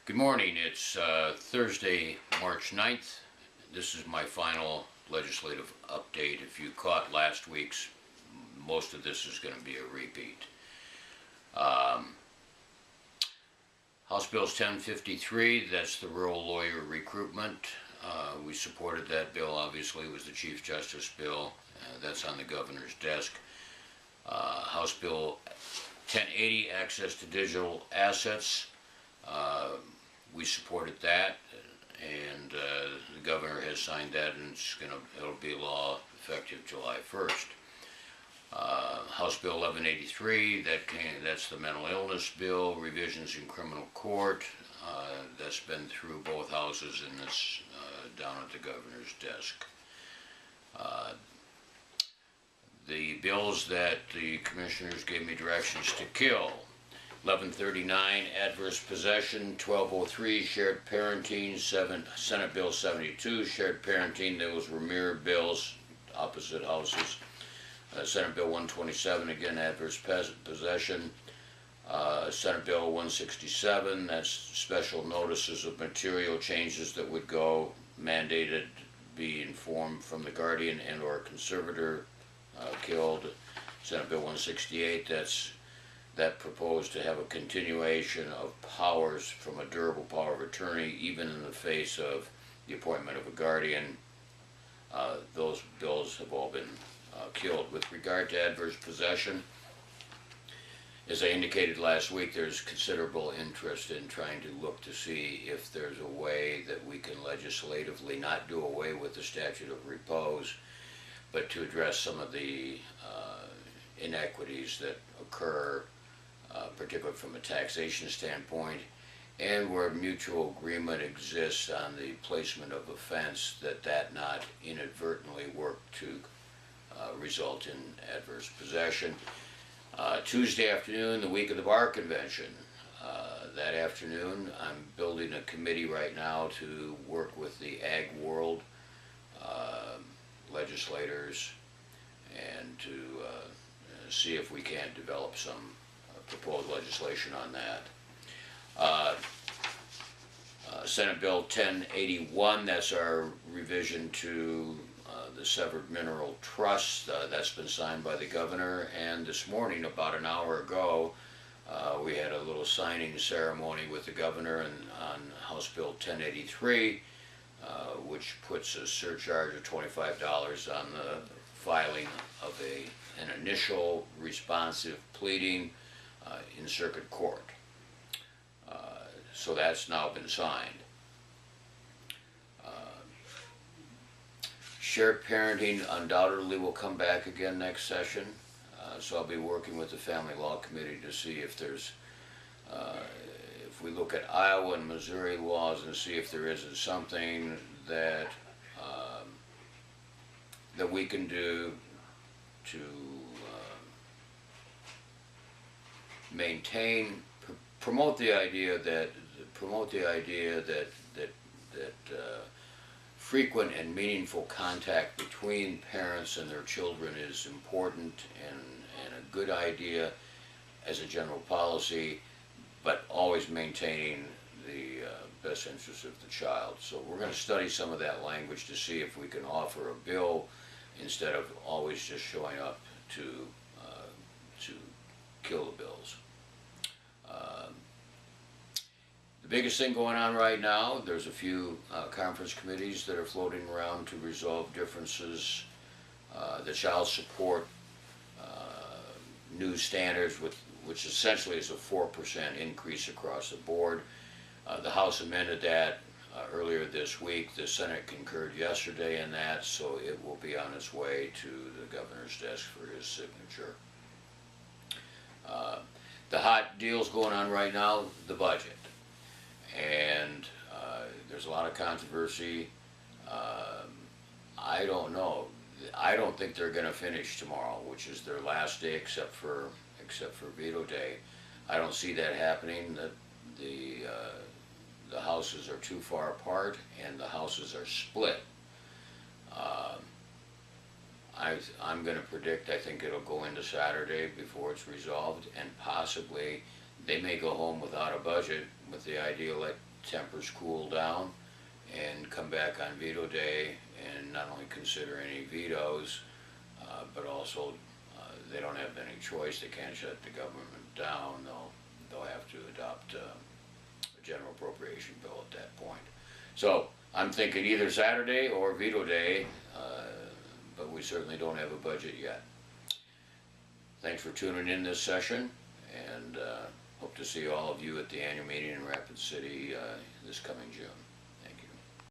Good morning. It's Thursday, March 9th. This is my final legislative update. If you caught last week's, most of this is going to be a repeat. House Bill's 1053, that's the rural lawyer recruitment. We supported that bill, obviously. It was the Chief Justice bill. That's on the governor's desk. House Bill 1080, access to digital assets. We supported that, and the governor has signed that, and it'll be law effective July 1st. House Bill 1183, that's the mental illness bill, revisions in criminal court. That's been through both houses, and it's down at the governor's desk. The bills that the commissioners gave me directions to kill: 1139, adverse possession; 1203, shared parenting; Senate Bill 72, shared parenting. Those were mirrored bills, opposite houses. Senate Bill 127, again, adverse possession. Senate Bill 167, that's special notices of material changes that would go mandated be informed from the guardian and or conservator killed. Senate Bill 168, that proposed to have a continuation of powers from a durable power of attorney, even in the face of the appointment of a guardian. Those bills have all been killed. With regard to adverse possession, as I indicated last week, there's considerable interest in trying to look to see if there's a way that we can legislatively not do away with the statute of repose, but to address some of the inequities that occur, particularly from a taxation standpoint, and where mutual agreement exists on the placement of offense, that not inadvertently work to result in adverse possession. Tuesday afternoon, the week of the Bar Convention. That afternoon, I'm building a committee right now to work with the ag world, legislators, and to see if we can't develop some proposed legislation on that. Senate Bill 1081, that's our revision to the Severed Mineral Trust. That's been signed by the governor, and this morning, about an hour ago, we had a little signing ceremony with the governor on House Bill 1083, which puts a surcharge of $25 on the filing of an initial responsive pleading in circuit court. So that's now been signed. Shared parenting undoubtedly will come back again next session. So I'll be working with the Family Law Committee to see if there's, if we look at Iowa and Missouri laws and see if there isn't something that that we can do to maintain, promote the idea that frequent and meaningful contact between parents and their children is important and a good idea as a general policy, but always maintaining the best interest of the child. So we're going to study some of that language to see if we can offer a bill instead of always just showing up to kill the bills. The biggest thing going on right now, there's a few conference committees that are floating around to resolve differences. The child support new standards, which essentially is a 4% increase across the board. The House amended that earlier this week. The Senate concurred yesterday in that, so it will be on its way to the governor's desk for his signature. The hot deals going on right now, the budget. And there's a lot of controversy. I don't know. I don't think they're going to finish tomorrow, which is their last day except for veto day. I don't see that happening. The houses are too far apart and the houses are split. I'm going to predict, I think it'll go into Saturday before it's resolved, and possibly they may go home without a budget with the idea tempers cool down and come back on veto day and not only consider any vetoes, but also they don't have any choice. They can't shut the government down. They'll have to adopt a general appropriation bill at that point. So I'm thinking either Saturday or veto day, but we certainly don't have a budget yet. Thanks for tuning in this session, and hope to see all of you at the annual meeting in Rapid City this coming June.